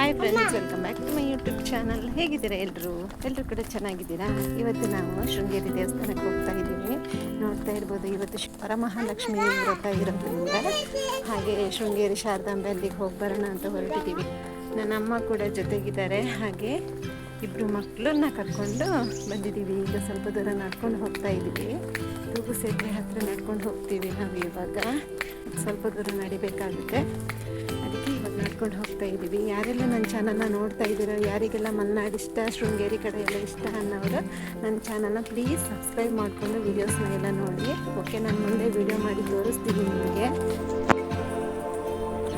Hi friends, welcome back to my YouTube channel. ಹೇಗಿದ್ದೀರಾ ಎಲ್ಲರೂ ಕೂಡ ಚೆನ್ನಾಗಿದ್ದೀರಾ? ಇವತ್ತು ನಾವು ಶೃಂಗೇರಿ ದೇವಸ್ಥಾನಕ್ಕೆ ಹೋಗ್ತಾ ಇದ್ದೀವಿ. ನೋಡ್ತಾ ಇರ್ಬೋದು, ಇವತ್ತು ವರಮಹಾಲಕ್ಷ್ಮಿ ವ್ರತ ಇರೋದ್ರಿಂದ ಹಾಗೆ ಶೃಂಗೇರಿ ಶಾರದಾಂಬೆ ಅಲ್ಲಿಗೆ ಹೋಗಿ ಬರೋಣ ಅಂತ ಹೊರಟಿದ್ದೀವಿ. ನನ್ನ ಅಮ್ಮ ಕೂಡ ಜೊತೆಗಿದ್ದಾರೆ. ಹಾಗೆ ಇಬ್ಬರು ಮಕ್ಕಳನ್ನ ಕರ್ಕೊಂಡು ಬಂದಿದ್ದೀವಿ. ಈಗ ಸ್ವಲ್ಪ ದೂರ ನಡ್ಕೊಂಡು ಹೋಗ್ತಾ ಇದ್ದೀವಿ. ತೂಗು ಸೇತುವೆ ಹತ್ರ ನಡ್ಕೊಂಡು ಹೋಗ್ತೀವಿ ನಾವು. ಇವಾಗ ಸ್ವಲ್ಪ ದೂರ ನಡಿಬೇಕಾಗುತ್ತೆ, ಅದಕ್ಕೆ ಇವಾಗ ನಡ್ಕೊಂಡು ಹೋಗ್ತಾ ಇದ್ದೀವಿ. ಯಾರೆಲ್ಲ ನನ್ನ ಚಾನಲ್ನ ನೋಡ್ತಾ ಇದ್ದೀರೋ, ಯಾರಿಗೆಲ್ಲ ಮಲೆನಾಡು ಇಷ್ಟ, ಶೃಂಗೇರಿ ಕಡೆ ಎಲ್ಲ ಇಷ್ಟ ಅನ್ನೋರು ನನ್ನ ಚಾನಲ್ನ ಪ್ಲೀಸ್ ಸಬ್ಸ್ಕ್ರೈಬ್ ಮಾಡಿಕೊಂಡು ವೀಡಿಯೋಸ್ನ ಎಲ್ಲ ನೋಡಿ. ಓಕೆ, ನಾನು ಮುಂದೆ ವೀಡಿಯೋ ಮಾಡಿ ತೋರಿಸ್ತೀನಿ ನಿಮಗೆ.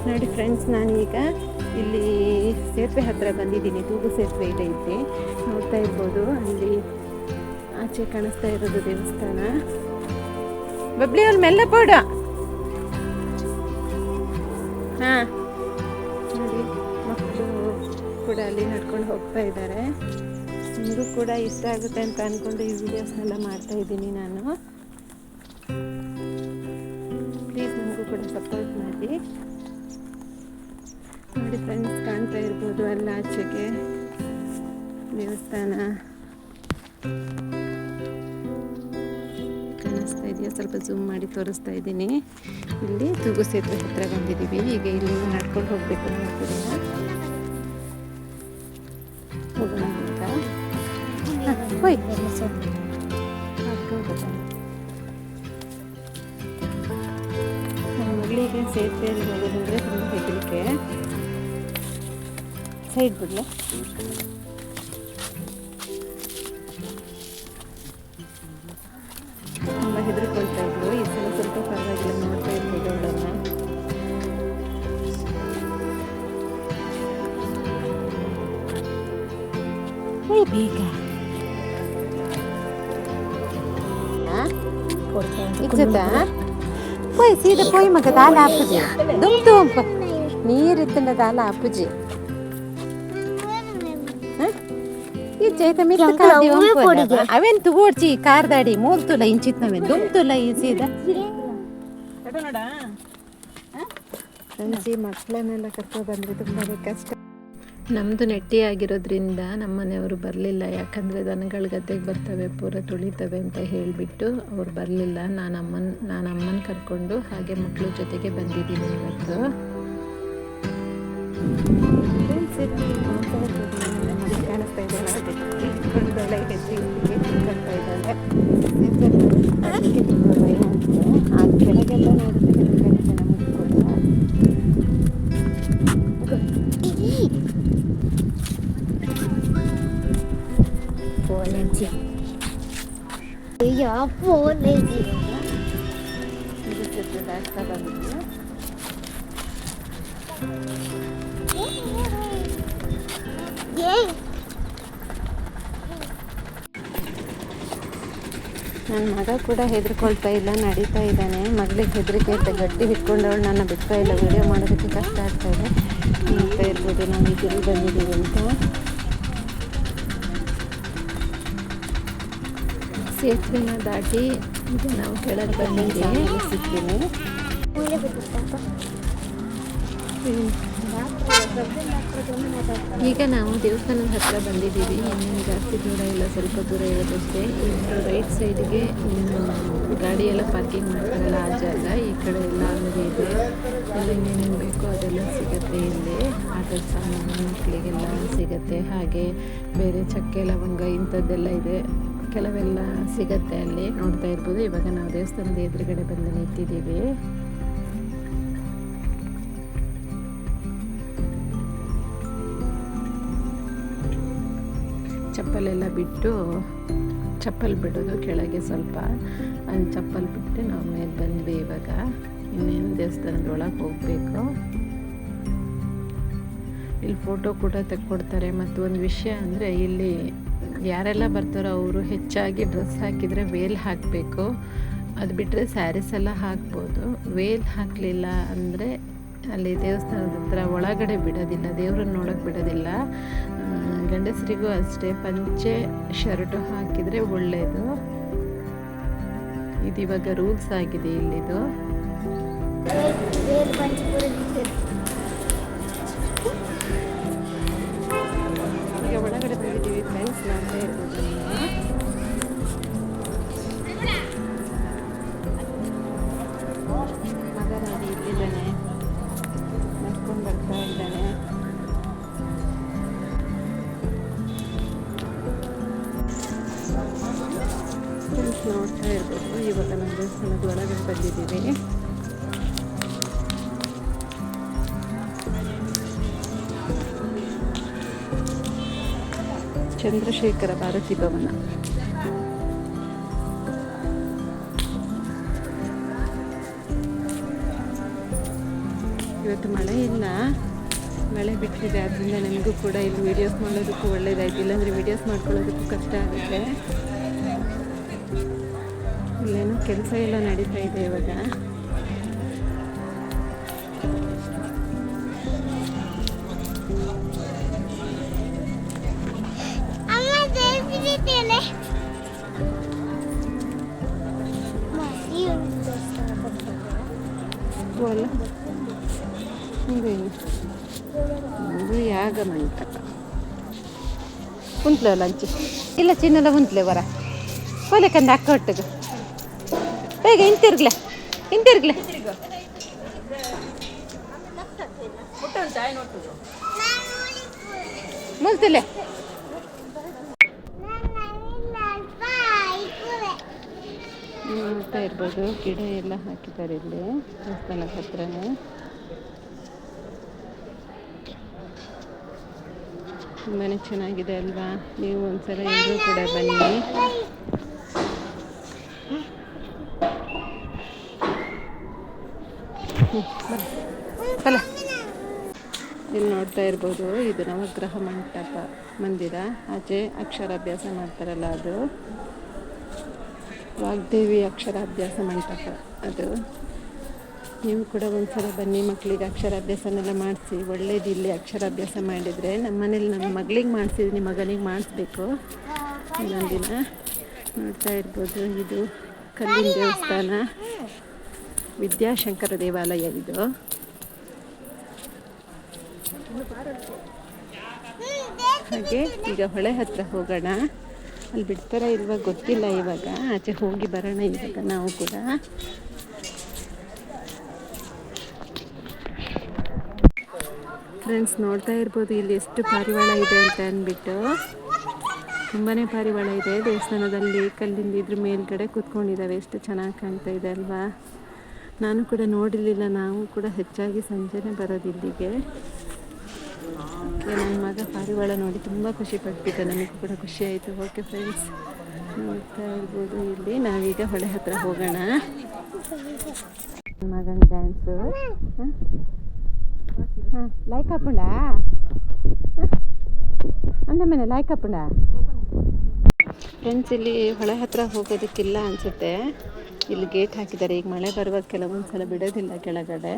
ನೋಡಿ ಫ್ರೆಂಡ್ಸ್, ನಾನೀಗ ಇಲ್ಲಿ ಸೇತುವೆ ಹತ್ರ ಬಂದಿದ್ದೀನಿ. ತೂಗು ಸೇತುವೆ ಇದೆ ಇಲ್ಲಿ, ನೋಡ್ತಾ ಇರ್ಬೋದು. ಅಲ್ಲಿ ಆಚೆ ಕಾಣಿಸ್ತಾ ಇರೋದು ದೇವಸ್ಥಾನ. ಬಬ್ಲಿ ಅವ್ರ ಮೆಲ್ಲ ಪೋಡ. ಹಾಂ ನೋಡಿ, ಮಕ್ಕಳು ಕೂಡ ಅಲ್ಲಿ ನಡ್ಕೊಂಡು ಹೋಗ್ತಾ ಇದ್ದಾರೆ. ನಿಮಗೂ ಕೂಡ ಇಷ್ಟ ಆಗುತ್ತೆ ಅಂತ ಅಂದ್ಕೊಂಡು ಈ ವಿಡಿಯೋಸ್ನೆಲ್ಲ ಮಾಡ್ತಾ ಇದ್ದೀನಿ ನಾನು. ಪ್ಲೀಸ್ ನಮಗೂ ಕೂಡ ಸಪೋರ್ಟ್ ಮಾಡಿ. ನೋಡಿ ಫ್ರೆಂಡ್ಸ್, ಕಾಣ್ತಾ ಇರ್ಬೋದು ಅಲ್ಲ ಆಚೆಗೆ ದೇವಸ್ಥಾನ ಕಾಣಿಸ್ತಾ ಇದೆಯಾ? ಸ್ವಲ್ಪ ಝೂಮ್ ಮಾಡಿ ತೋರಿಸ್ತಾ ಇದ್ದೀನಿ. ಇಲ್ಲಿ ತೂಗು ಸೇತುವೆ ಹತ್ರ ಬಂದಿದ್ದೀವಿ. ಈಗ ಇಲ್ಲಿ ನಡ್ಕೊಂಡು ಹೋಗಬೇಕು ನೋಡ್ತೀರಾ? ಹೋಗೋಣ ಅಂತ. ಹೋಯ್ ನನ್ನ ಮಗಳಿಗೆ ಸೇತುವೆಯಲ್ಲಿ ಹೋಗೋದಂದರೆ ತುಂಬ ಹೆದರಿಕೆ. ಸೈಡ್ ಬಿಡಲ? ತುಂಬ ಹೆದರ್ಕೊಳ್ತಾ ಇದ್ರು. ಈ ಸಲ ಸ್ವಲ್ಪ ಪರವಾಗಿಲ್ಲ, ನೋಡ್ತಾ ಇರ್ಬೋದು ಅವಳನ್ನು. ಬೇಗ ಇಜ್ಜತಾ పోయి సీదా పోయి మగ దాల అప్పుజి దుమ్ దుమ్ ನೀರಿತ್ತಂಡ ದಾಲ ಅಪ್ಪುಜಿ ಅವೇನ್ ತುಗೋಡ್ಚಿ ಕಾರ್ದಾಡಿ ಮೂಲ್ ತುಲ ಇಂಚಿತ್ನವೆ ದುಮ್ ತುಲ ಈ ಸೀದಾ ಫ್ರೆಂಡ್ಸ್. ಈ ಮಕ್ಕಳನ್ನೆಲ್ಲ ಕರ್ಕೊಂಡು ಬಂದರೆ ತುಂಬಾ ಕಷ್ಟ. ನಮ್ಮದು ನೆಟ್ಟಿ ಆಗಿರೋದ್ರಿಂದ ನಮ್ಮ ಮನೆಯವರು ಬರಲಿಲ್ಲ. ಯಾಕಂದರೆ ದನಗಳ ಗದ್ದೆಗೆ ಬರ್ತವೆ, ಪೂರ ತುಳಿತವೆ ಅಂತ ಹೇಳಿಬಿಟ್ಟು ಅವ್ರು ಬರಲಿಲ್ಲ. ನಾನು ಅಮ್ಮನ ಕರ್ಕೊಂಡು ಹಾಗೆ ಮಕ್ಕಳ ಜೊತೆಗೆ ಬಂದಿದ್ದೀನಿ ಇವತ್ತು. ಕಾಣಿಸ್ತಾ ಇದ್ದಾಳೆ ಹೆಜ್ಜೆ ಕಟ್ತಾ ಇದ್ದಾಳೆ. ತುಂಬ ಭಯ ಆಗ್ತದೆ. ಆ ಕೆಳಗೆಲ್ಲ ನೋಡಿದ್ರೆ ಕಾಣಿಸ್ತೆ ನಮಗೆ ಕೂಡ. ದಾಟ್ತಾ ಬಂದಿದ್ದೆ. ನನ್ನ ಮಗ ಕೂಡ ಹೆದರ್ಕೊಳ್ತಾ ಇಲ್ಲ, ನಡೀತಾ ಇದ್ದಾನೆ. ಮಗಳಿಗೆ ಹೆದರಿಕೆ ಅಂತ ಗಟ್ಟಿ ಹಿಡ್ಕೊಂಡವಳು ನನ್ನ ಬಿಡ್ತಾ ಇಲ್ಲ. ವಿಡಿಯೋ ಮಾಡೋದಕ್ಕೆ ಕಷ್ಟ ಆಗ್ತಾ ಇದೆ. ನೋಡ್ತಾ ಇರ್ಬೋದು ನಾವು ಈಗ ಎಲ್ಲಿ ಬಂದಿದ್ದೀವಿ ಅಂತ. ಸೇತುವೆನ ದಾಟಿ ಈಗ ನಾವು ಕೆಳಗೆ ಬಂದಿದ್ದೀವಿ. ಸಿಗ್ತೀನಿ. ಈಗ ನಾವು ದೇವಸ್ಥಾನದ ಹತ್ರ ಬಂದಿದ್ದೀವಿ. ಇನ್ನೇನು ಜಾಸ್ತಿ ದೂರ ಇಲ್ಲ, ಸ್ವಲ್ಪ ದೂರ ಇರೋದಷ್ಟೇ. ಇನ್ನು ರೈಟ್ ಸೈಡ್ಗೆ ಗಾಡಿ ಎಲ್ಲ ಪಾರ್ಕಿಂಗ್ ಮಾಡ್ತಾರಲ್ಲ ಆ ಜಾಗ. ಈ ಕಡೆ ಎಲ್ಲ ಅಂಗಡಿ ಇದೆ, ಎಲ್ಲ ಏನೇನು ಬೇಕೋ ಅದೆಲ್ಲ ಸಿಗುತ್ತೆ ಇಲ್ಲಿ. ಆಟದ ಸಾಮಾನು ಮಕ್ಕಳಿಗೆಲ್ಲ ಸಿಗುತ್ತೆ. ಹಾಗೆ ಬೇರೆ ಚಕ್ಕೆ ಲವಂಗ ಇಂಥದ್ದೆಲ್ಲ ಇದೆ, ಕೆಲವೆಲ್ಲ ಸಿಗುತ್ತೆ ಅಲ್ಲಿ. ನೋಡ್ತಾ ಇರ್ಬೋದು. ಇವಾಗ ನಾವು ದೇವಸ್ಥಾನದ ಎದುರುಗಡೆ ಬಂದು ನಿಂತಿದ್ದೀವಿ. ಚಪ್ಪಲೆಲ್ಲ ಬಿಟ್ಟು, ಚಪ್ಪಲ್ ಬಿಡೋದು ಕೆಳಗೆ ಸ್ವಲ್ಪ, ಅಲ್ಲಿ ಚಪ್ಪಲ್ ಬಿಟ್ಟು ನಾವು ಮೇಲೆ ಬಂದ್ವಿ. ಇವಾಗ ಇನ್ನೇನು ದೇವಸ್ಥಾನದೊಳಗೆ ಹೋಗಬೇಕು. ಇಲ್ಲಿ ಫೋಟೋ ಕೂಡ ತೆಕ್ಕೊಡ್ತಾರೆ. ಮತ್ತು ಒಂದು ವಿಷಯ ಅಂದರೆ ಇಲ್ಲಿ ಯಾರೆಲ್ಲ ಬರ್ತಾರೋ ಅವರು ಹೆಚ್ಚಾಗಿ ಡ್ರೆಸ್ ಹಾಕಿದರೆ ವೇಲ್ ಹಾಕಬೇಕು. ಅದು ಬಿಟ್ಟರೆ ಸ್ಯಾರೀಸ್ ಎಲ್ಲ ಹಾಕ್ಬೋದು. ವೇಲ್ ಹಾಕಲಿಲ್ಲ ಅಂದರೆ ಅಲ್ಲಿ ದೇವಸ್ಥಾನದ ಹತ್ರ ಒಳಗಡೆ ಬಿಡೋದಿಲ್ಲ, ದೇವ್ರನ್ನ ನೋಡೋಕ್ಕೆ ಬಿಡೋದಿಲ್ಲ. ಗಂಡಸರಿಗೂ ಅಷ್ಟೇ, ಪಂಚೆ ಶರ್ಟು ಹಾಕಿದರೆ ಒಳ್ಳೆಯದು. ಇದು ಇವಾಗ ರೂಲ್ಸ್ ಆಗಿದೆ ಇಲ್ಲಿದು. ಇರ್ಬೋದು. ಇವಾಗ ನಮ್ಮ ದೇವಸ್ಥಾನದ ಒಳಗಡೆ ಬಂದಿದ್ದೀವಿ. ಚಂದ್ರಶೇಖರ ಭಾರತಿ ಭವನ. ಇವತ್ತು ಮಳೆ ಇಲ್ಲ, ಮಳೆ ಬಿಟ್ಟಿದೆ. ಆದ್ದರಿಂದ ನನಗೂ ಕೂಡ ಇಲ್ಲಿ ವೀಡಿಯೋಸ್ ಮಾಡೋದಕ್ಕೂ ಒಳ್ಳೇದಾಯ್ತು. ಇಲ್ಲಾಂದರೆ ವೀಡಿಯೋಸ್ ಮಾಡ್ಕೊಳ್ಳೋದಕ್ಕೂ ಕಷ್ಟ ಆಗುತ್ತೆ. ಇಲ್ಲೇನೋ ಕೆಲಸ ಎಲ್ಲ ನಡೀತಾ ಇದೆ ಇವಾಗ. ಅಲ್ಲ ಇದು ಯಾಗ ಮಂಟಪ ಕುಂತ್ಲೆ ಲಂಚ್ ಇಲ್ಲ ಚಿನ್ನಲ್ಲ ಕುಂತ್ಲೆ ಬರ ಕೋಲೆಕಂದ ಅಕ್ಕ ಒಟ್ಟಿಗೆ ಬೇಗ ಹಿಂತಿರ್ಗ್ಲೆ ಮುಲ್ತಿಲೆ ನೋಡ್ತಾ ಇರ್ಬೋದು. ಗಿಡ ಎಲ್ಲ ಹಾಕಿದ್ದಾರೆ ಇಲ್ಲಿ ದೇವಸ್ಥಾನದ ಹತ್ರನೇ. ತುಂಬಾ ಚೆನ್ನಾಗಿದೆ ಅಲ್ವಾ? ನೀವು ಒಂದ್ಸಲ ಎಲ್ಲರೂ ಕೂಡ ಬನ್ನಿ. ಅಲ್ಲ ಇಲ್ಲಿ ನೋಡ್ತಾ ಇರ್ಬೋದು, ಇದು ನವಗ್ರಹ ಮಂಟಪ ಮಂದಿರ. ಆಚೆ ಅಕ್ಷರಾಭ್ಯಾಸ ಮಾಡ್ತಾರಲ್ಲ ಅದು ವಾಗ್ದೇವಿ ಅಕ್ಷರಾಭ್ಯಾಸ ಮಂಟಪ ಅದು. ನೀವು ಕೂಡ ಒಂದ್ಸಲ ಬನ್ನಿ, ಮಕ್ಕಳಿಗೆ ಅಕ್ಷರಾಭ್ಯಾಸನೆಲ್ಲ ಮಾಡಿಸಿ. ಒಳ್ಳೇದು ಇಲ್ಲಿ ಅಕ್ಷರಾಭ್ಯಾಸ ಮಾಡಿದರೆ. ನಮ್ಮ ಮನೇಲಿ ನನ್ನ ಮಗಳಿಗೆ ಮಾಡಿಸಿದ್ದೀನಿ, ಮಗನಿಗೆ ಮಾಡಿಸ್ಬೇಕು ಇನ್ನೊಂದಿನ. ನೋಡ್ತಾ ಇರ್ಬೋದು, ಇದು ಕಲ್ಲಿನ ದೇವಸ್ಥಾನ, ವಿದ್ಯಾಶಂಕರ ದೇವಾಲಯ ಇದು. ಹಾಗೆ ಈಗ ಹೊಳೆ ಹತ್ರ ಹೋಗೋಣ. ಅಲ್ಲಿ ಬಿಡ್ತಾರ ಇಲ್ವಾ ಗೊತ್ತಿಲ್ಲ. ಇವಾಗ ಆಚೆ ಹೋಗಿ ಬರೋಣ ಇವಾಗ ನಾವು ಕೂಡ. ಫ್ರೆಂಡ್ಸ್ ನೋಡ್ತಾ ಇರ್ಬೋದು ಇಲ್ಲಿ ಎಷ್ಟು ಪಾರಿವಾಳ ಇದೆ ಅಂತ ಅಂದ್ಬಿಟ್ಟು. ತುಂಬಾ ಪಾರಿವಾಳ ಇದೆ ದೇವಸ್ಥಾನದಲ್ಲಿ. ಕಲ್ಲಿಂದ ಇದ್ರ ಮೇಲ್ಗಡೆ ಕೂತ್ಕೊಂಡಿದ್ದಾವೆ. ಎಷ್ಟು ಚೆನ್ನಾಗಿ ಕಾಣ್ತಾ ಇದೆ ಅಲ್ವಾ? ನಾನು ಕೂಡ ನೋಡಿರಲಿಲ್ಲ. ನಾವು ಕೂಡ ಹೆಚ್ಚಾಗಿ ಸಂಜೆನೇ ಬರೋದು ಇಲ್ಲಿಗೆ. ನನ್ನ ಮಗ ಪಾರಿವಾಳ ನೋಡಿ ತುಂಬ ಖುಷಿ ಪಡ್ತಿದ್ದ. ನನಗೂ ಕೂಡ ಖುಷಿ ಆಯಿತು. ಓಕೆ ಫ್ರೆಂಡ್ಸ್, ನೋಡ್ತಾ ಇರ್ಬೋದು ಇಲ್ಲಿ ನಾವೀಗ ಹೊಳೆ ಹತ್ರ ಹೋಗೋಣ. ಮಗನ ಡ್ಯಾನ್ಸು ಲೈಕ್ ಹಾಕೊಂಡ ಅಂದ ಮೇಲೆ ಲೈಕ್ ಹಾಕೊಂಡ. ಫ್ರೆಂಡ್ಸ್ ಇಲ್ಲಿ ಹೊಳೆ ಹತ್ರ ಹೋಗೋದಕ್ಕಿಲ್ಲ ಅನಿಸುತ್ತೆ. ಇಲ್ಲಿ ಗೇಟ್ ಹಾಕಿದ್ದಾರೆ. ಈಗ ಮಳೆ ಬರುವಾಗ ಕೆಲವೊಂದು ಸಲ ಬಿಡೋದಿಲ್ಲ ಕೆಳಗಡೆ,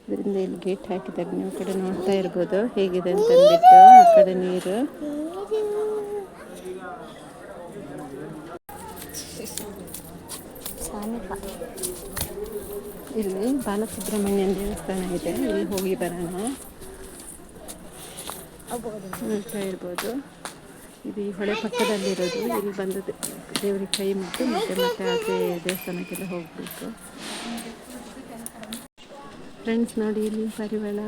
ಇದರಿಂದ ಇಲ್ಲಿ ಗೇಟ್ ಹಾಕಿದ್ದಾರೆ. ನೀವು ಕಡೆ ನೋಡ್ತಾ ಇರ್ಬೋದು ಹೇಗಿದೆ ಅಂತ ಅಂದ್ಬಿಟ್ಟು. ಆ ಕಡೆ ನೀರು ಇಲ್ಲಿ ಬಾಲಸುಬ್ರಹ್ಮಣ್ಯನ ದೇವಸ್ಥಾನ ಇದೆ. ಇಲ್ಲಿ ಹೋಗಿ ಬರೋಣ. ನೋಡ್ತಾ ಇರ್ಬೋದು, ಇದು ಈ ಹೊಳೆ ಪಕ್ಕದಲ್ಲಿರೋದು. ಇಲ್ಲಿ ಬಂದು ದೇವರಿಗೆ ಕೈ ಮುಟ್ಟು ಮತ್ತೆ ಆಚೆ ದೇವಸ್ಥಾನಕ್ಕೆಲ್ಲ ಹೋಗಬೇಕು. ಫ್ರೆಂಡ್ಸ್ ನೋಡಿ ಇಲ್ಲಿ ಪಾರಿವಾಳ.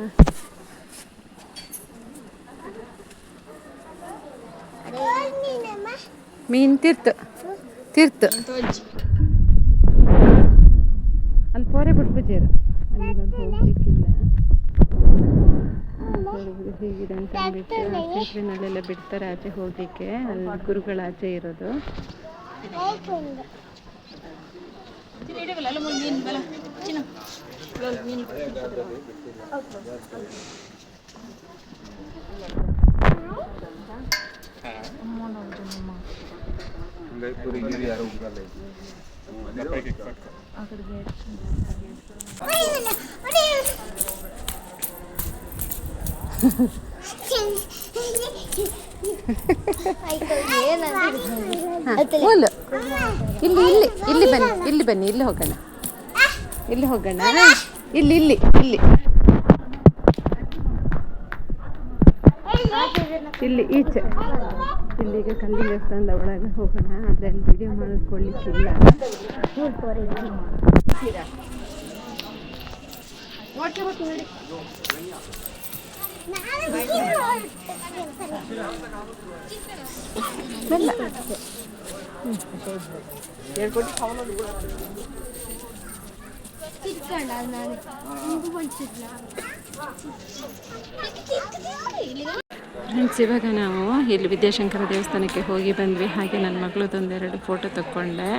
ಮೀನು ತೀರ್ತು ಅಲ್ಲಿ ಪೋರೆ ಬಿಟ್ಬಿಟ್ಟಿರು. ಅಲ್ಲಿ ಬಂದು ಹೋಗ್ಲಿಕ್ಕಿಲ್ಲ. ಹೇಗಿದೆ ಅಂತ ಅಂದ್ಬಿಟ್ಟು ಸೇತುವೆನಲ್ಲೆಲ್ಲ ಬಿಡ್ತಾರೆ ಆಚೆ ಹೋಗ್ಲಿಕ್ಕೆ. ಅಲ್ಲಿ ಗುರುಗಳ ಆಚೆ ಇರೋದು. ಇಲ್ಲಿ ಬನ್ನಿ ಇಲ್ಲಿ ಹೋಗೋಣ. ಇಲ್ಲಿ ಈಚೆ ಇಲ್ಲಿಗ ಕಲ್ಲಿನ ದೇವಸ್ಥಾನದ ಒಳಗೆ ಹೋಗೋಣ. ಆದರೆ ಅಲ್ಲಿ ವಿಡಿಯೋ ಮಾಡಿಕೊಳ್ಳಿಕ್ಕಿಲ್ಲ. ಮೆಲ್ಲ ಫ್ರೆಂಡ್ಸ್, ಇವಾಗ ನಾವು ಇಲ್ಲಿ ವಿದ್ಯಾಶಂಕರ ದೇವಸ್ಥಾನಕ್ಕೆ ಹೋಗಿ ಬಂದ್ವಿ. ಹಾಗೆ ನನ್ನ ಮಗಳದೊಂದೆರಡು ಫೋಟೋ ತಕ್ಕೊಂಡೆ.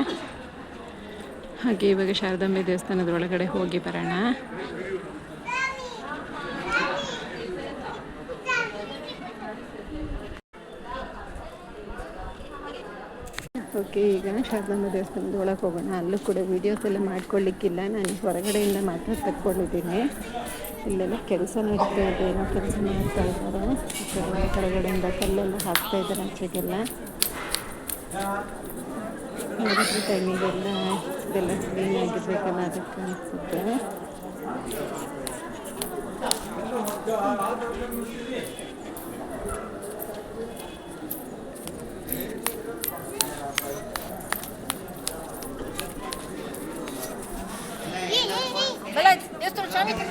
ಹಾಗೆ ಇವಾಗ ಶಾರದಾಂಬೆ ದೇವಸ್ಥಾನದ ಒಳಗಡೆ ಹೋಗಿ ಬರೋಣ. ಓಕೆ, ಈಗ ಶಾರದಾಂಬೆ ದೇವಸ್ಥಾನದ ಒಳಗೆ ಹೋಗೋಣ. ಅಲ್ಲೂ ಕೂಡ ವೀಡಿಯೋಸ್ ಎಲ್ಲ ಮಾಡ್ಕೊಳ್ಳಿಕ್ಕಿಲ್ಲ, ನಾನು ಹೊರಗಡೆಯಿಂದ ಮಾತ್ರ ತಕ್ಕೊಂಡಿದ್ದೀನಿ. ಇಲ್ಲೆಲ್ಲ ಕೆಲಸ ನಡೀತಾ ಇದೆ, ಏನೋ ಕೆಲಸ ಮಾಡ್ತಾ ಇದ್ದಾರೆ. ಕೆಳಗಡೆಯಿಂದ ಕಲ್ಲೆಲ್ಲ ಹಾಕ್ತಾ ಇದ್ದಾರೆ ಆಚೆಗೆಲ್ಲ. ನೋಡಿದ್ರೆ ಟೈಮಿಗೆಲ್ಲ ಇದೆಲ್ಲ ಕ್ಲೀನ್ ಆಗಿರ್ಬೇಕಲ್ಲ, ಅದಕ್ಕೆ ಅನಿಸುತ್ತೆ.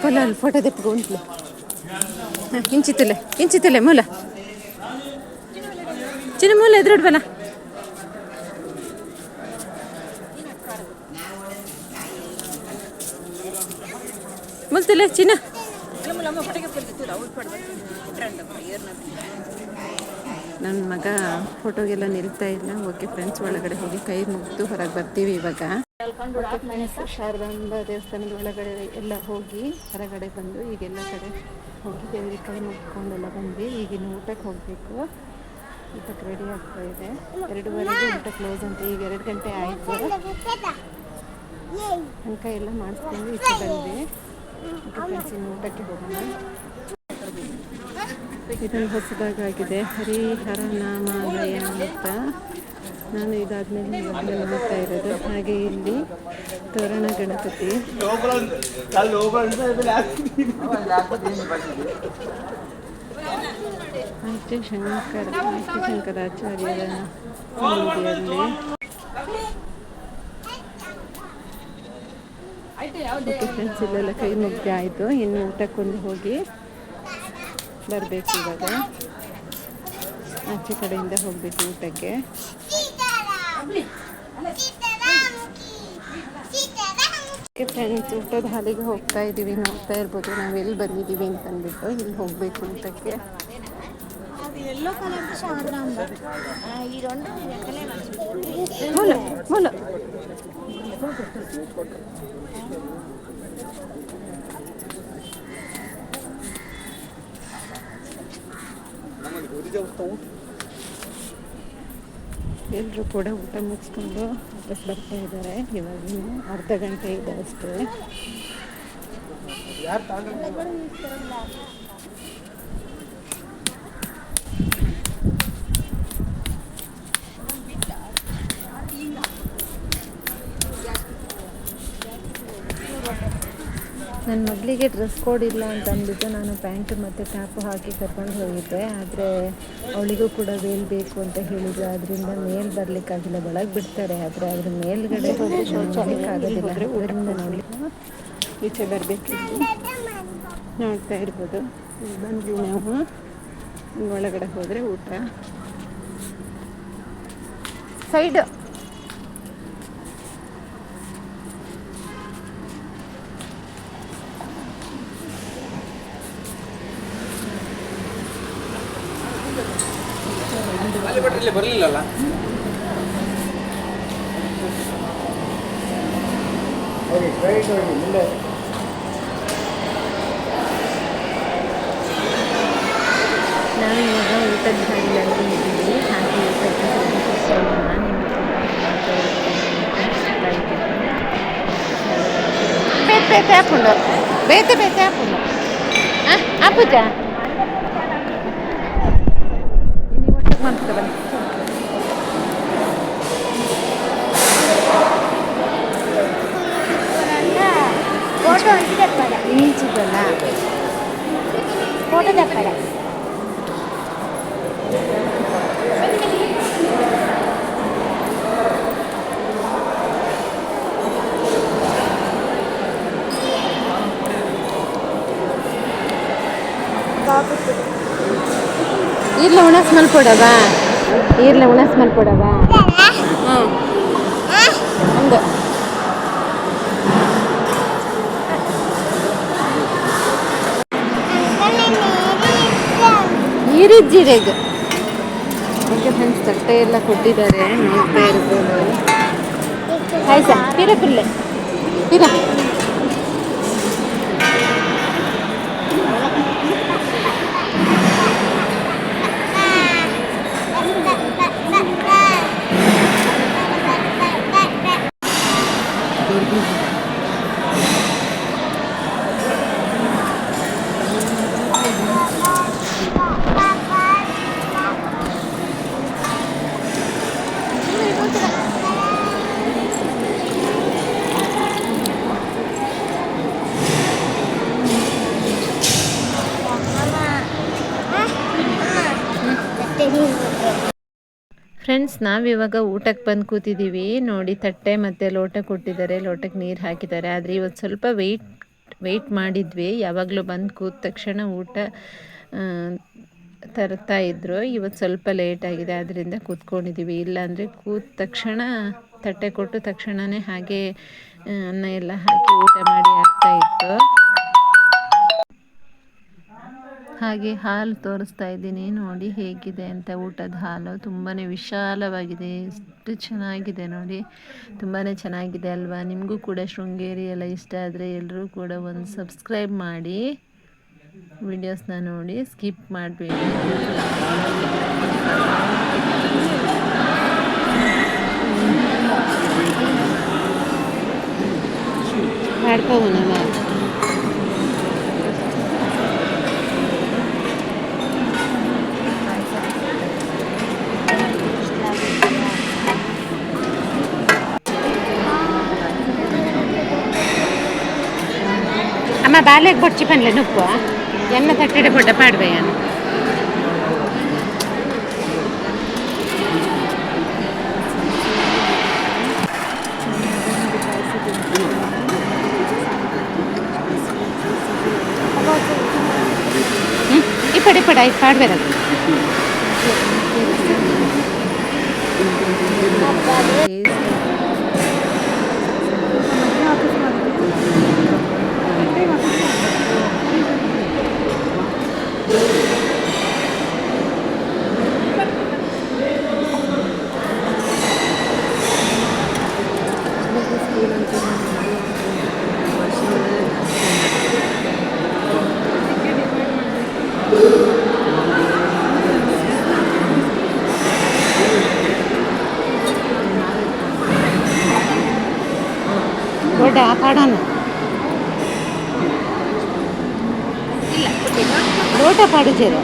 పొలాలు ఫోటో తెప్పుకో ఇంట్లో ఇంచితులే మూల చిన్న మూల ఎదురుడు బల ಮುಲ್ತಿಲ್ಲ ಚಿನ್ನ ನನ್ನ ಮಗ ಫೋಟೋಗೆಲ್ಲ ನಿಲ್ತಾ ಇಲ್ಲ. ಓಕೆ ಫ್ರೆಂಡ್ಸ್, ಒಳಗಡೆ ಹೋಗಿ ಕೈ ಮುಗಿದು ಹೊರಗೆ ಬರ್ತೀವಿ ಇವಾಗ. ಶಾರದಾಂಬಾ ದೇವಸ್ಥಾನದ ಒಳಗಡೆ ಎಲ್ಲ ಹೋಗಿ ಹೊರಗಡೆ ಬಂದು ಈಗೆಲ್ಲ ಕಡೆ ಹೋಗಿ ದೇವರಿಗೆ ಕೈ ಮುಗ್ಕೊಂಡೆಲ್ಲ ಬಂದ್ವಿ. ಈಗಿನ ಊಟಕ್ಕೆ ಹೋಗಬೇಕು. ಊಟಕ್ಕೆ ರೆಡಿ ಆಗ್ತಾ ಇದೆ. 2:30 ಊಟ ಕ್ಲೋಸ್ ಅಂತ. ಈಗ 2 ಗಂಟೆ ಆಯಿತು. ಅಂಕ ಎಲ್ಲ ಮಾಡಿಸ್ಕೊಂಡು ಈಚೆ ಬಂದ್ವಿ. ಇನ್ನು ಊಟಕ್ಕೆ ಹೋಗೋಣ. ಇದನ್ನು ಹೊಸದಾಗಿದೆ, ಹರಿಹರ ನಾಮಾಲಯ ಅಂತ. ನಾನು ಇದಾದ್ಮೇಲೆ ಇವಾಗಲೇ ನೋಡ್ತಾ ಇರೋದು. ಹಾಗೆ ಇಲ್ಲಿ ತೋರಣ ಗಣಪತಿ, ಶಂಕರಾಚಾರ್ಯರ ಸನ್ನಿಧಿಯಲ್ಲಿ. ಓಕೆ ಫ್ರೆಂಡ್ಸ್, ಇಲ್ಲೆಲ್ಲ ಕೈ ಮುಗ್ದೆ ಆಯಿತು. ಇನ್ನು ಊಟಕ್ಕೊಂದು ಹೋಗಿ ಬರಬೇಕು. ಇವಾಗ ಆಚೆ ಕಡೆಯಿಂದ ಹೋಗಬೇಕು ಊಟಕ್ಕೆ. ಫ್ರೆಂಡ್ಸ್, ಊಟದ ಹಾಲಿಗೆ ಹೋಗ್ತಾ ಇದ್ದೀವಿ. ನೋಡ್ತಾ ಇರ್ಬೋದು ನಾವು ಎಲ್ಲಿ ಬಂದಿದ್ದೀವಿ ಅಂತ ಅಂದ್ಬಿಟ್ಟು. ಇಲ್ಲಿ ಹೋಗಬೇಕು ಊಟಕ್ಕೆ. ಮೂಲ ಎಲ್ಲರೂ ಕೂಡ ಊಟ ಮುಗಿಸ್ಕೊಂಡು ವಾಪಸ್ ಬರ್ತಾ ಇದ್ದಾರೆ. ಇವಾಗಿನ್ನು ಅರ್ಧ ಗಂಟೆ ಇದೆ ಅಷ್ಟೇ. ನನ್ನ ಮಗಳಿಗೆ ಡ್ರೆಸ್ ಕೋಡ್ ಇಲ್ಲ ಅಂತ ಅಂದ್ಬಿಟ್ಟು ನಾನು ಪ್ಯಾಂಟು ಮತ್ತು ಟಾಪು ಹಾಕಿ ಕರ್ಕೊಂಡು ಹೋಗಿದ್ದೆ. ಆದರೆ ಅವಳಿಗೂ ಕೂಡ ವೇಲ್ ಬೇಕು ಅಂತ ಹೇಳಿದ್ರು. ಅದರಿಂದ ಮೇಲ್ ಬರಲಿಕ್ಕಾಗಿಲ್ಲ. ಒಳಗೆ ಬಿಡ್ತಾರೆ, ಆದರೆ ಅದ್ರ ಮೇಲ್ಗಡೆ ಹೋಗಿ ಶೌಚಾಲಯಕ್ಕಾಗೋದಿಲ್ಲ. ಅದರಿಂದ ನೋಡಲಿಕ್ಕೆ ಈಚೆ ಬರಬೇಕಿತ್ತು. ನೋಡ್ತಾ ಇರ್ಬೋದು. ಬಂದ್ವಿ ನಾವು. ಒಳಗಡೆ ಹೋದರೆ ಊಟ ಸೈಡ್. ಬರಲಿಲ್ಲ. ನಾವು ಇವಾಗ ಊಟದ ಹಾಡಿನಲ್ಲಿ ಇದ್ದೀವಿ. ಹಾಗೆ ಬೇತೆ ಹಾಕೊಂಡು ಬೇತೆ ಹಾಕೊಂಡು ಪೂಜ ಮಾಡ್ತಾ ಬನ್ನಿ. ಈಚಿದಲ್ಲ ಫೋಟೋ ತಪ್ಪಡ. ಬಾಬು ಈರ್ಲ ಉಣಸ್ ಮಲ್ಪೊಡವಾ ಈರ್ಲ ಉಣಸ್ ಮಲ್ಪೊಡವಾ ಹಂಗ ನೀರಿಜ್ಜಿರೆಗ್ ಓಕೆ ಫ್ರೆಂಡ್ಸ್, ತಟ್ಟೆ ಎಲ್ಲ ಕೊಟ್ಟಿದ್ದಾರೆ, ನೋಡ್ತಾ ಇರ್ಬೋದು. ಹಾಯ್ ಸರ್, ಪೀರ ಕುಲ್ಲೆ ಪೀರ ಫ್ರೆಂಡ್ಸ್, ನಾವಿವಾಗ ಊಟಕ್ಕೆ ಬಂದು ಕೂತಿದ್ದೀವಿ. ನೋಡಿ, ತಟ್ಟೆ ಮತ್ತು ಲೋಟ ಕೊಟ್ಟಿದ್ದಾರೆ, ಲೋಟಕ್ಕೆ ನೀರು ಹಾಕಿದ್ದಾರೆ. ಆದರೆ ಇವತ್ತು ಸ್ವಲ್ಪ ವೆಯ್ಟ್ ಮಾಡಿದ್ವಿ. ಯಾವಾಗಲೂ ಬಂದು ಕೂತ ತಕ್ಷಣ ಊಟ ತರ್ತಾ ಇದ್ರು. ಇವತ್ತು ಸ್ವಲ್ಪ ಲೇಟ್ ಆಗಿದೆ, ಅದರಿಂದ ಕೂತ್ಕೊಂಡಿದ್ದೀವಿ. ಇಲ್ಲಾಂದರೆ ಕೂತ ತಕ್ಷಣ ತಟ್ಟೆ ಕೊಟ್ಟು ತಕ್ಷಣವೇ ಹಾಗೆ ಅನ್ನ ಎಲ್ಲ ಹಾಕಿ ಊಟ ಮಾಡಿ ಆಗ್ತಾಯಿತ್ತು. ಹಾಗೆ ಹಾಲು ತೋರಿಸ್ತಾ ಇದ್ದೀನಿ, ನೋಡಿ ಹೇಗಿದೆ ಅಂತ. ಊಟದ ಹಾಲು ತುಂಬಾ ವಿಶಾಲವಾಗಿದೆ, ಎಷ್ಟು ಚೆನ್ನಾಗಿದೆ ನೋಡಿ, ತುಂಬಾ ಚೆನ್ನಾಗಿದೆ ಅಲ್ವಾ? ನಿಮಗೂ ಕೂಡ ಶೃಂಗೇರಿ ಎಲ್ಲ ಇಷ್ಟ ಆದರೆ ಎಲ್ಲರೂ ಕೂಡ ಒಂದು ಸಬ್ಸ್ಕ್ರೈಬ್ ಮಾಡಿ, ವಿಡಿಯೋಸ್ನ ನೋಡಿ, ಸ್ಕಿಪ್ ಮಾಡಬೇಡಿ. ಮಾಡ್ಕೋಬೋಣ. అమ్మ బాగాలేక బొచ్చి పనిలే నువ్వు ఎన్న తట్టడి పొట్ట పాడిపోయాను. ఇప్పుడు అవి పాడిపోయారు. ದೊಡ್ಡ ಪಾಡೋಣ ಲೋಟ ಪಾಡಿಜೇರ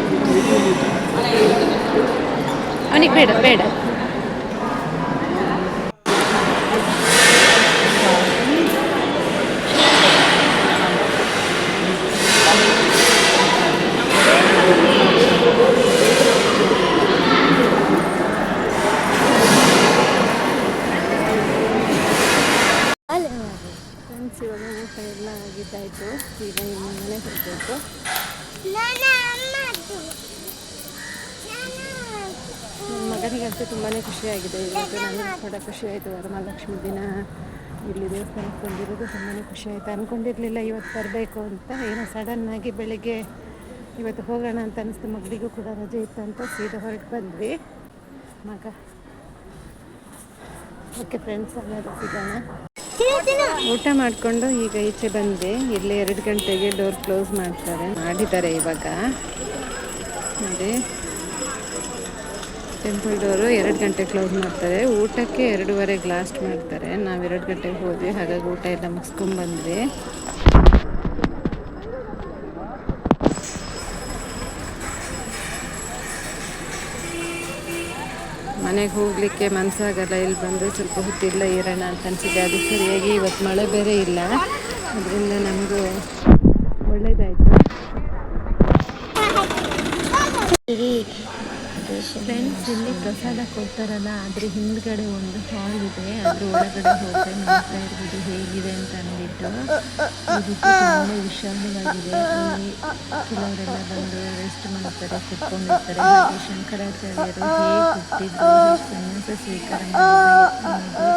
ಅವನಿಗೆ ಬೇಡ ಬೇಡ. ಫ್ರೆಂಡ್ಸ್, ಇವಾಗ ಊಟ ಎಲ್ಲ ಆಗಿದ್ದಾಯಿತು. ಈಗ ಇನ್ನು ಮನೆ ಹೋಗಬೇಕು. ನನ್ನ ಮಗನಿಗಂತೂ ತುಂಬಾ ಖುಷಿಯಾಗಿದೆ ಇವತ್ತು. ನನಗೆ ಕೂಡ ಖುಷಿಯಾಯಿತು. ವರಮಹಾಲಕ್ಷ್ಮಿ ದಿನ ಇಲ್ಲಿ ದೇವಸ್ಥಾನಕ್ಕೆ ಬಂದಿರೋದು ತುಂಬಾ ಖುಷಿಯಾಯಿತು. ಅಂದ್ಕೊಂಡಿರಲಿಲ್ಲ ಇವತ್ತು ಬರಬೇಕು ಅಂತ. ಏನೋ ಸಡನ್ನಾಗಿ ಬೆಳಗ್ಗೆ ಇವತ್ತು ಹೋಗೋಣ ಅಂತ ಅನ್ನಿಸ್ತು. ಮಗಳಿಗೂ ಕೂಡ ರಜೆ ಇತ್ತು ಅಂತ ಸೀದಾ ಹೊರಟು ಬಂದ್ವಿ. ಮಗ ಓಕೆ ಫ್ರೆಂಡ್ಸ್, ಎಲ್ಲರೂ ಸಿಗೋಣ. ಊಟ ಮಾಡಿಕೊಂಡು ಈಗ ಈಚೆ ಬಂದೆ. ಇಲ್ಲಿ 2 ಗಂಟೆಗೆ ಡೋರ್ ಕ್ಲೋಸ್ ಮಾಡಿದ್ದಾರೆ ಇವಾಗ. ನೋಡಿ, ಟೆಂಪಲ್ ಡೋರು 2 ಗಂಟೆ ಕ್ಲೋಸ್ ಮಾಡ್ತಾರೆ. ಊಟಕ್ಕೆ 2:15 ಲಾಸ್ಟ್ ಮಾಡ್ತಾರೆ. ನಾವು 2 ಗಂಟೆಗೆ ಹೋದ್ವಿ, ಹಾಗಾಗಿ ಊಟ ಎಲ್ಲ ಮುಗಿಸ್ಕೊಂಡ್ಬಂದ್ವಿ. ಮನೆಗೆ ಹೋಗಲಿಕ್ಕೆ ಮನಸ್ಸಾಗಲ್ಲ. ಇಲ್ಲಿ ಬಂದು ಸ್ವಲ್ಪ ಹೊತ್ತಿಲ್ಲ ಇರೋಣ ಅಂತ ಅನಿಸಿದೆ. ಅದು ಸರಿಯಾಗಿ ಇವತ್ತು ಮಳೆ ಬೇರೆ ಇಲ್ಲ, ಅದರಿಂದ ನಮಗೂ ಒಳ್ಳೆಯದಾಯಿತು. ಫ್ರೆಂಡ್ಸ್ ಇಲ್ಲಿ ಪ್ರಸಾದ ಕೊಡ್ತಾರಲ್ಲ ಅದ್ರ ಹಿಂದ್ಗಡೆ ಒಂದು ಹಾಲ್ ಇದೆ, ಅದ್ರ ಒಳಗಡೆ ಹೋದರೆ ನೋಡ್ತಾ ಇರ್ಬೋದು ಹೇಗಿದೆ ಅಂತ ಅಂದ್ಬಿಟ್ಟು. ಈ ರೀತಿ ತುಂಬ ವಿಶಾಲವಾಗಿದೆ. ಇಲ್ಲಿ ಕೆಲವರೆಲ್ಲ ಬಂದು ರೆಸ್ಟ್ ಮಾಡ್ತಾರೆ, ಕುತ್ಕೊಂಡಿರ್ತಾರೆ. ಹಾಗೆ ಶಂಕರಾಚಾರ್ಯರು ಹೇಗೆ ಹುಟ್ಟಿದ್ರು, ಸನ್ಯಾಸ ಸ್ವೀಕಾರ ಮಾಡಿದ್ರು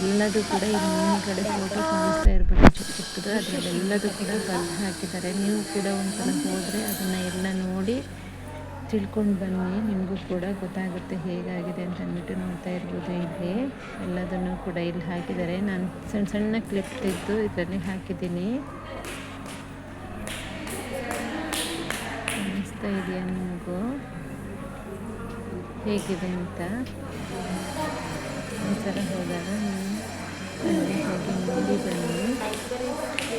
ಎಲ್ಲದೂ ಕೂಡ ಇಲ್ಲಿ ಮುಂದ್ಗಡೆ ಫೋಟೋ ಕಾಣಿಸ್ತಾ ಇರ್ಬೋದು ಚಿಕ್ಕ ಚಿಕ್ಕದು. ಅದರಲ್ಲೆಲ್ಲದೂ ಕೂಡ ಬರೆದು ಹಾಕಿದ್ದಾರೆ. ನೀವು ಕೂಡ ಒಂದ್ಸಲ ಹೋದರೆ ಅದನ್ನು ಎಲ್ಲ ನೋಡಿ ತಿಳ್ಕೊಂಡು ಬನ್ನಿ, ನಿಮಗೂ ಕೂಡ ಗೊತ್ತಾಗುತ್ತೆ ಹೇಗಾಗಿದೆ ಅಂತ ಅಂದ್ಬಿಟ್ಟು. ನೋಡ್ತಾ ಇರ್ಬೋದು ಇಲ್ಲಿ ಎಲ್ಲದನ್ನು ಕೂಡ ಇಲ್ಲಿ ಹಾಕಿದ್ದಾರೆ. ನಾನು ಸಣ್ಣ ಸಣ್ಣ ಕ್ಲಿಪ್ ತೆಗೆದು ಇದರಲ್ಲಿ ಹಾಕಿದ್ದೀನಿ. ಅನಿಸ್ತಾ ಇದೆಯಾ ನಿಮಗೂ ಹೇಗಿದೆ ಅಂತ? ಒಂದ್ಸಲ ಹೋದಾಗ ಅಲ್ಲಿ ಹೋಗಿ ನೋಡಿ ಬನ್ನಿ.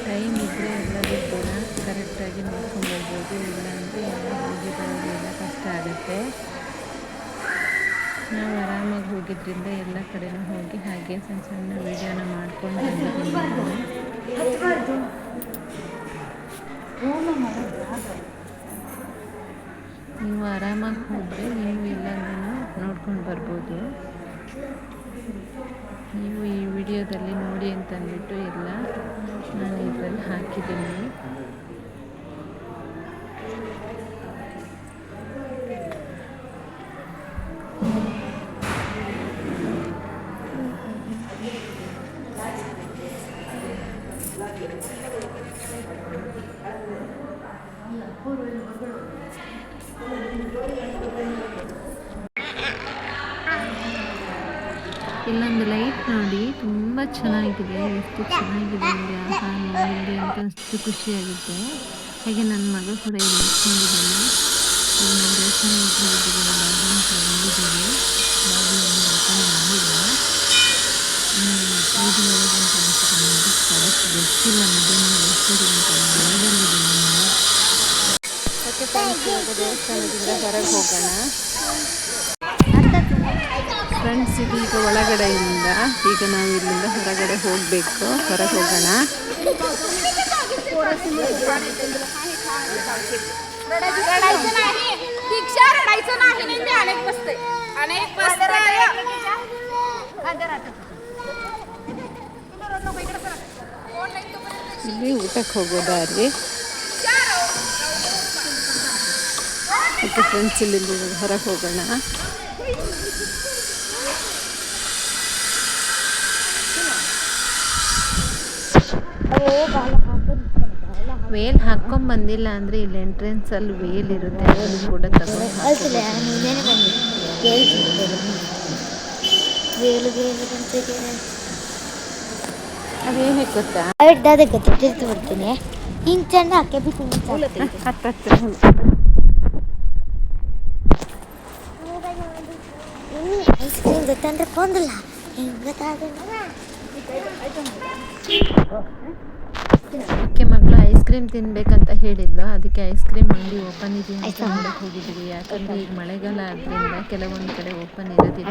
ಟೈಮ್ ಇದ್ದರೆ ಎಲ್ಲರೂ ಕೂಡ ಕರೆಕ್ಟಾಗಿ ನೋಡ್ಕೊಂಡು ಬರ್ಬೋದು. ಇಲ್ಲ ಅಂದರೆ ಎಲ್ಲ ಹೋಗಿ ಬರೋದೆಲ್ಲ ಕಷ್ಟ ಆಗುತ್ತೆ. ನಾವು ಆರಾಮಾಗಿ ಹೋಗಿದ್ದರಿಂದ ಎಲ್ಲ ಕಡೆನೂ ಹೋಗಿ ಹಾಗೆ ಸಣ್ಣ ಸಣ್ಣ ವೀಡಿಯೋನ ಮಾಡ್ಕೊಂಡು ಬಂದಿದ್ದೀನಿ. ನೀವು ಆರಾಮಾಗಿ ಹೋದರೆ ನೀವು ಎಲ್ಲನೂ ನೋಡ್ಕೊಂಡು ಬರ್ಬೋದು. ನೀವು ಈ ವಿಡಿಯೋದಲ್ಲಿ ನೋಡಿ ಅಂತಂದ್ಬಿಟ್ಟು ಎಲ್ಲ ನಾನು ಇದರಲ್ಲಿ ಹಾಕಿದ್ದೀನಿ. ಇಲ್ಲೊಂದು ಲೈಟ್ ನೋಡಿ, ತುಂಬ ಚೆನ್ನಾಗಿದೆ. ಎಷ್ಟು ಚೆನ್ನಾಗಿದೆ ಅಂದರೆ ಆಹಾ ನೋಡಿ ಅಂತ ಅಷ್ಟು ಖುಷಿಯಾಗುತ್ತೆ. ಹಾಗೆ ನನ್ನ ಮಗ ಕೂಡ ಇಲ್ಲಿ ಇಟ್ಕೊಂಡಿದ್ದಾನೆ. ಈಗ ನಾವು ದೇವಸ್ಥಾನಕ್ಕೆ ಹೋಗಿದ್ದೀವಿ, ಬಾಗಿಲು ತಗೊಂಡಿದ್ದೀವಿ. ಬಾಗಿಲನ್ನು ಓಪನ್ ಮಾಡಿಲ್ಲ. ಐದು ಒಳಗೆ ಅಂತ ಅನಿಸುತ್ತೆ ನನಗೆ, ಕರೆಕ್ಟ್ ಗೊತ್ತಿಲ್ಲ. ಮಧ್ಯಾಹ್ನ ಎಷ್ಟಿದೆ ಅಂತ ಮನೆಯಲ್ಲಿದ್ದೀನಿ ನಾನು. ಓಕೆ ಫ್ರೆಂಡ್ಸ್, ಇವಾಗ ದೇವಸ್ಥಾನದಿಂದ ಹೊರಗೆ ಹೋಗೋಣ. ಫ್ರೆಂಡ್ಸ್ ಇದೀಗ ಒಳಗಡೆಯಿಂದ ಈಗ ನಾವು ಇಲ್ಲಿಂದ ಹೊರಗಡೆ ಹೋಗಬೇಕು. ಹೊರಗೆ ಹೋಗೋಣ. ಇಲ್ಲಿ ಊಟಕ್ಕೆ ಹೋಗೋದಾರಿ. ಓಕೆ ಫ್ರೆಂಡ್ಸ್, ಇಲ್ಲಿಂದ ಹೊರಗೆ ಹೋಗೋಣ. ವೇಲ್ ಹಾಕ್ಕೊಂಡ್ ಬಂದಿಲ್ಲ ಅಂದರೆ ಇಲ್ಲಿ ಎಂಟ್ರೆನ್ಸಲ್ಲಿ ವೇಲ್ ಇರುತ್ತೆ, ಅದನ್ನು ಕೂಡ ತಗೊಂಡು ಅದೇನೇ ಗೊತ್ತಾ, ತಿರ್ತು ಬಿಡ್ತೀನಿ. ಹಿಂಗೆ ಚೆಂದ ಹಾಕಿ ಐಸ್ ಕ್ರೀಮ್ ಗೊತ್ತಂದ್ರೆ ಕೊಂದಿಲ್ಲ ಹೆಂಗೆ ಗೊತ್ತಾಗ. ಅದಕ್ಕೆ ಮಗಳು ಐಸ್ ಕ್ರೀಮ್ ತಿನ್ಬೇಕಂತ ಹೇಳಿದ್ಲು. ಅದಕ್ಕೆ ಐಸ್ ಕ್ರೀಮ್ ಅಂಗಡಿ ಓಪನ್ ಇದೆಯಾ ಅಂತ ನೋಡಕ್ಕೆ ಹೋಗಿದ್ದೀವಿ. ಯಾಕಂದರೆ ಈಗ ಮಳೆಗಾಲ ಆದ್ದರಿಂದ ಕೆಲವೊಂದು ಕಡೆ ಓಪನ್ ಇರೋದಿಲ್ಲ.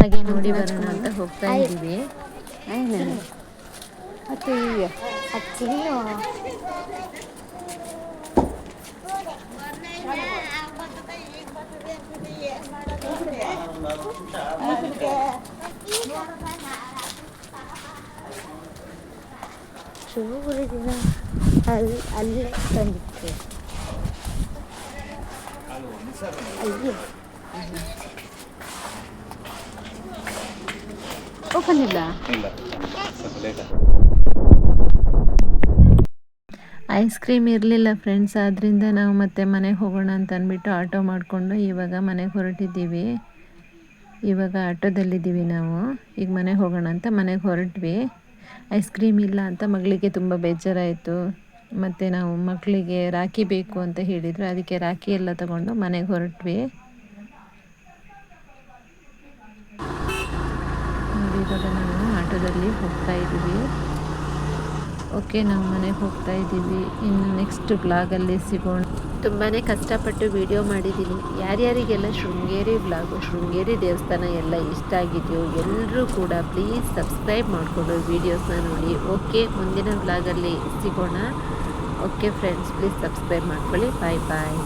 ಹಾಗೆ ನೋಡಿ ಬರೋಣ ಅಂತ ಹೋಗ್ತಾ ಇದ್ದೀವಿ. ಶುರು ದಿನ ಅಲ್ಲೇ ತಂದಿತ್ತು. ಅಲ್ಲಿ ಓಪನ್ ಇಲ್ಲ. ಐಸ್ ಕ್ರೀಮ್ ಇರಲಿಲ್ಲ ಫ್ರೆಂಡ್ಸ್. ಆದ್ದರಿಂದ ನಾವು ಮತ್ತೆ ಮನೆಗೆ ಹೋಗೋಣ ಅಂತ ಅಂದ್ಬಿಟ್ಟು ಆಟೋ ಮಾಡಿಕೊಂಡು ಇವಾಗ ಮನೆಗೆ ಹೊರಟಿದ್ದೀವಿ. ಇವಾಗ ಆಟೋದಲ್ಲಿದ್ದೀವಿ ನಾವು. ಈಗ ಮನೆಗೆ ಹೋಗೋಣ ಅಂತ ಮನೆಗೆ ಹೊರಟ್ವಿ. ಐಸ್ ಕ್ರೀಮ್ ಇಲ್ಲ ಅಂತ ಮಗಳಿಗೆ ತುಂಬ ಬೇಜಾರಾಯಿತು. ಮತ್ತು ನಾವು ಮಕ್ಕಳಿಗೆ ರಾಖಿ ಬೇಕು ಅಂತ ಹೇಳಿದರು. ಅದಕ್ಕೆ ರಾಖಿ ಎಲ್ಲ ತಗೊಂಡು ಮನೆಗೆ ಹೊರಟ್ವಿ. ನೋಡಿ ಇವಾಗ ನಾವು ಆಟೋದಲ್ಲಿ ಹೋಗ್ತಾ ಇದ್ದೀವಿ. ಓಕೆ, ನಾವು ಮನೆಗೆ ಹೋಗ್ತಾ ಇದ್ದೀವಿ. ಇನ್ನು ನೆಕ್ಸ್ಟ್ ಬ್ಲಾಗಲ್ಲಿ ಸಿಗೋಣ. ತುಂಬಾ ಕಷ್ಟಪಟ್ಟು ವಿಡಿಯೋ ಮಾಡಿದ್ದೀನಿ. ಯಾರ್ಯಾರಿಗೆಲ್ಲ ಶೃಂಗೇರಿ ಬ್ಲಾಗು, ಶೃಂಗೇರಿ ದೇವಸ್ಥಾನ ಎಲ್ಲ ಇಷ್ಟ ಆಗಿದೆಯೋ ಎಲ್ಲರೂ ಕೂಡ ಪ್ಲೀಸ್ ಸಬ್ಸ್ಕ್ರೈಬ್ ಮಾಡಿಕೊಂಡು ವೀಡಿಯೋಸ್ನ ನೋಡಿ. ಓಕೆ, ಮುಂದಿನ ಬ್ಲಾಗಲ್ಲಿ ಸಿಗೋಣ. ಓಕೆ ಫ್ರೆಂಡ್ಸ್, ಪ್ಲೀಸ್ ಸಬ್ಸ್ಕ್ರೈಬ್ ಮಾಡ್ಕೊಳ್ಳಿ. ಬಾಯ್ ಬಾಯ್.